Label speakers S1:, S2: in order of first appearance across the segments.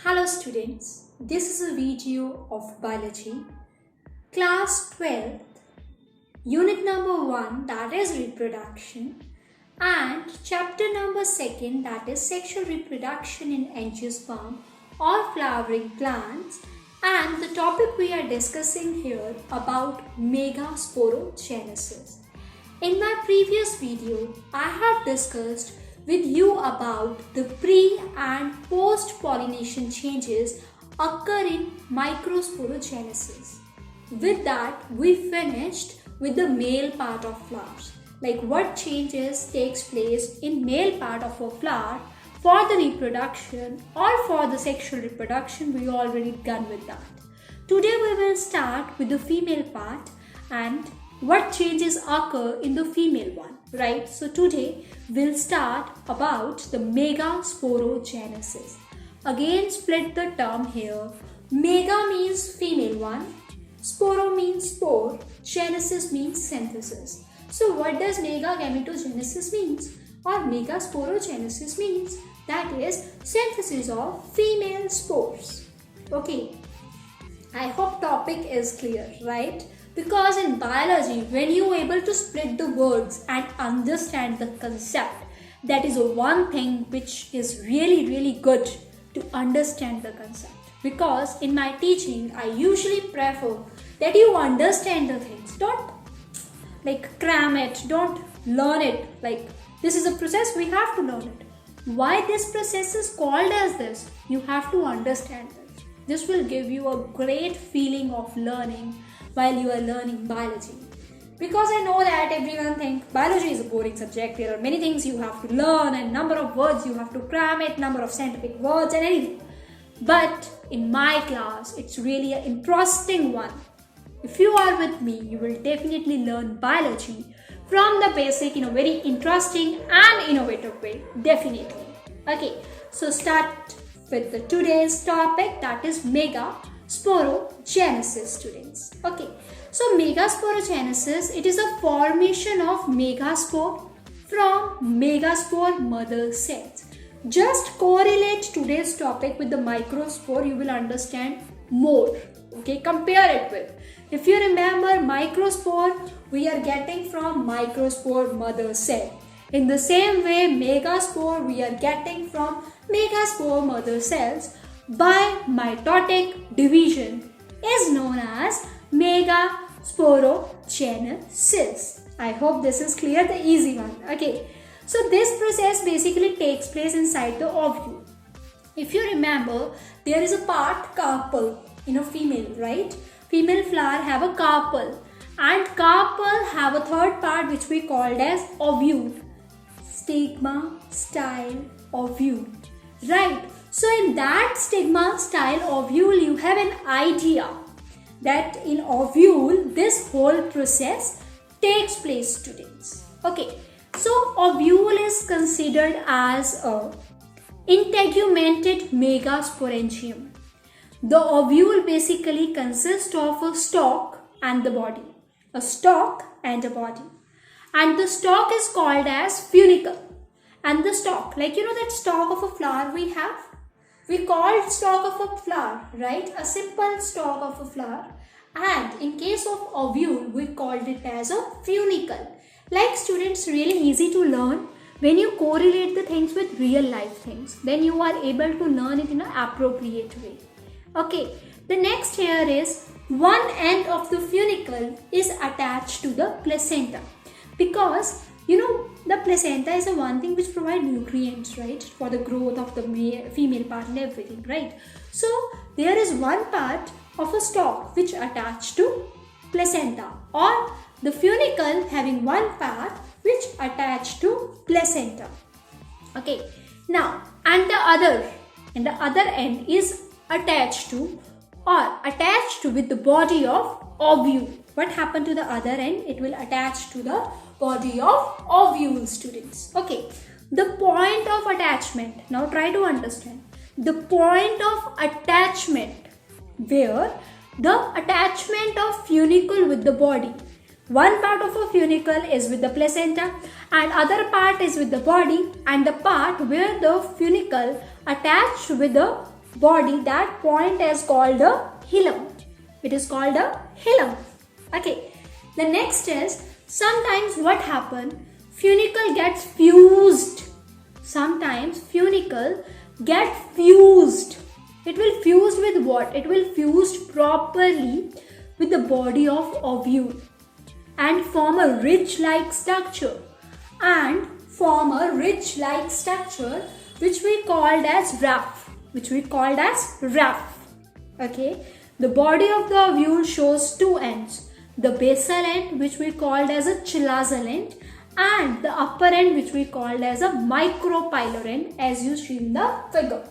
S1: Hello students, this is a video of biology, class 12, unit number 1 that is reproduction and chapter number 2 that is sexual reproduction in angiosperm or flowering plants, and the topic we are discussing here about Megasporogenesis. In my previous video, I have discussed with you about the pre and post pollination changes occur in microsporogenesis. With that, we finished with the male part of flowers, like what changes takes place in male part of a flower for the reproduction or for the sexual reproduction. We already done with that. Today we will start with the female part and what changes occur in the female one, right? So today we'll start about the Megasporogenesis. Again, split the term here. Mega means female one, sporo means spore, genesis means synthesis. So what does Megagametogenesis means? Or Megasporogenesis means that is synthesis of female spores. Okay, I hope topic is clear, right? Because in biology, when you are able to split the words and understand the concept, that is one thing which is really good to understand the concept. Because in my teaching, I usually prefer that you understand the things. Don't cram it, don't learn it. This is a process, we have to learn it. Why this process is called as this? You have to understand it. This will give you a great feeling of learning while you are learning biology. Because I know that everyone thinks biology is a boring subject. There are many things you have to learn and number of words you have to cram it, number of scientific words and anything. But in my class, it's really an interesting one. If you are with me, you will definitely learn biology from the basic in a very interesting and innovative way. Definitely. Okay, so start with the today's topic, that is Megasporogenesis, students. Okay, so Megasporogenesis, it is a formation of megaspore from megaspore mother cells. Just correlate today's topic with the microspore, you will understand more. Okay, compare it with. If you remember, microspore we are getting from microspore mother cell. In the same way, megaspore we are getting from megaspore mother cells by mitotic division is known as Megasporogenesis. I hope this is clear, the easy one. Okay, so this process basically takes place inside the ovule. If you remember, there is a part carpel in a female, right? Female flower have a carpel and carpel have a third part which we called as ovule. Stigma, style, ovule, right? So in that stigma, style, ovule, you have an idea that in ovule this whole process takes place, students. Okay, so ovule is considered as a integumented megasporangium. The ovule basically consists of a stalk and the body. A stalk and a body. And the stalk is called as funicle. And the stalk, that stalk of a flower we have? We call it stalk of a flower, right? A simple stalk of a flower. And in case of ovule, we called it as a funicle. Students, really easy to learn. When you correlate the things with real life things, then you are able to learn it in an appropriate way. Okay, the next here is one end of the funicle is attached to the placenta. Because, the placenta is the one thing which provides nutrients, right? For the growth of the female part and everything, right? So, there is one part of a stalk which attached to placenta, or the funicle having one part which attached to placenta. Okay, now, and the other end is attached to with the body of ovule. What happened to the other end? It will attach to the body of ovule, students. Okay, the point of attachment. Now try to understand. The point of attachment where the attachment of funicle with the body. One part of a funicle is with the placenta and other part is with the body, and the part where the funicle attached with the body, that point is called a hilum. It is called a hilum. Okay. The next is, sometimes what happens, funicle gets fused. Sometimes funicle get fused. It will fuse with what? It will fuse properly with the body of ovule and form a ridge-like structure. Which we called as ruff. Okay. The body of the ovule shows two ends. The basal end, which we called as a chilazal end, and the upper end, which we called as a micropylar end, as you see in the figure.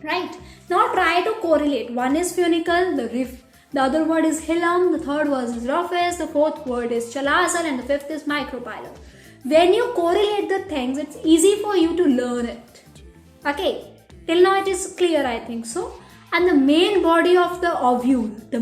S1: Right? Now try to correlate. One is funicle, the other word is hilum, the third word is rufus, the fourth word is chilazal, and the fifth is micropylar. When you correlate the things, it's easy for you to learn it. Okay? Till now it is clear, I think so. And the main body of the ovule, the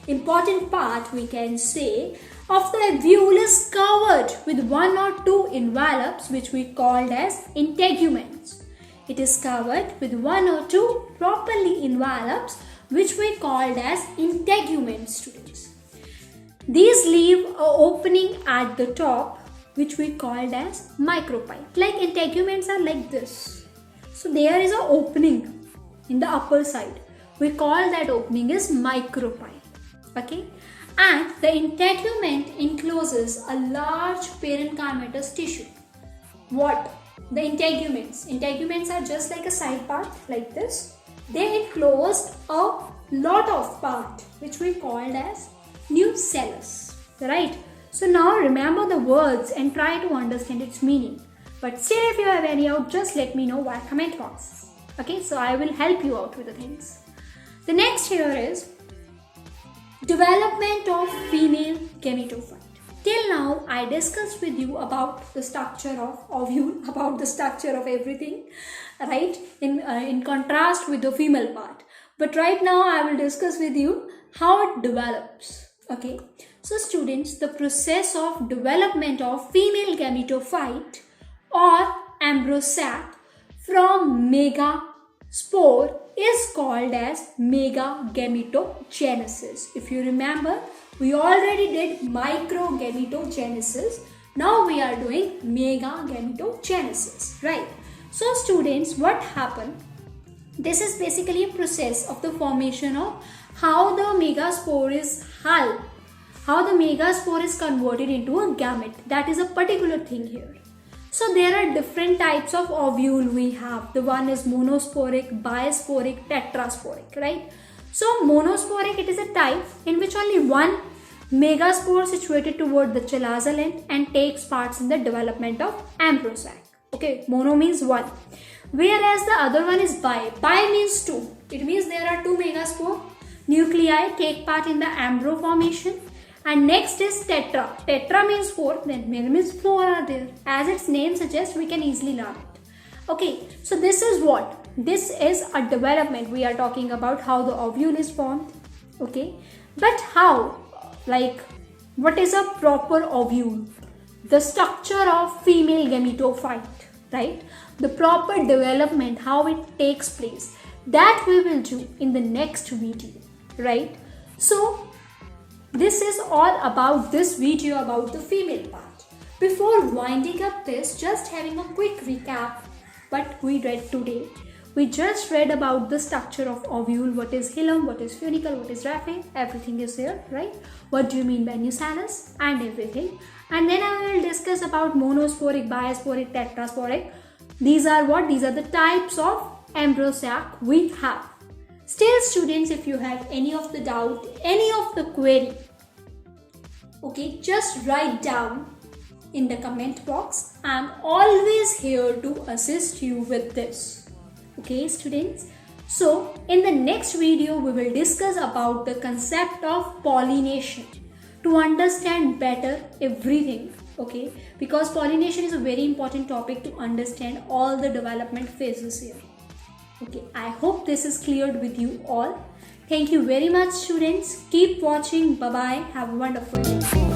S1: important part we can say of the ovule is covered with one or two envelopes, which we called as integuments. It is covered with one or two properly envelopes, which we called as integuments, students. These leave an opening at the top, which we called as micropyle. Like integuments are like this. So there is an opening in the upper side. We call that opening is micropyle. Okay? And the integument encloses a large parenchymatous tissue. What? The integuments. Integuments are just like a side part like this. They enclose a lot of part, which we called as nucellus. Right? So now remember the words and try to understand its meaning. But still, if you have any doubt, just let me know via comment box. Okay, so I will help you out with the things. The next here is development of female gametophyte. Till now, I discussed with you about the structure of ovule, about the structure of everything, right? In contrast with the female part. But right now, I will discuss with you how it develops. Okay, so students, the process of development of female gametophyte or embryo sac from megaspore is called as Megagametogenesis. If you remember, we already did microgametogenesis. Now we are doing Megagametogenesis, right? So students, what happened? This is basically a process of the formation of how the megaspore is converted into a gamete. That is a particular thing here. So there are different types of ovule we have. The one is monosporic, bisporic, tetrasporic, right? So monosporic, it is a type in which only one megaspore situated toward the chilazal end and takes parts in the development of embryo sac. Okay, mono means one. Whereas the other one is bi. Bi means two. It means there are two megaspore nuclei take part in the embryo formation. And next is tetra. Tetra means four, then means four are there. As its name suggests, we can easily learn it. Okay, so this is what? This is a development. We are talking about how the ovule is formed. Okay, but how? Like, what is a proper ovule? The structure of female gametophyte, right? The proper development, how it takes place. That we will do in the next video, right? So, this is all about this video about the female part. Before winding up this, just having a quick recap what we read today. We just read about the structure of ovule, what is hilum, what is funicle, what is raphe, everything is here, right? What do you mean by nucellus and everything. And then I will discuss about monosporic, bisporic, tetrasporic. These are what? These are the types of embryo sac we have. Still students, if you have any of the doubt, any of the query, okay, just write down in the comment box. I am always here to assist you with this. Okay students, so in the next video we will discuss about the concept of pollination to understand better everything, okay, because pollination is a very important topic to understand all the development phases here. Okay, I hope this is cleared with you all. Thank you very much students. Keep watching. Bye bye. Have a wonderful day.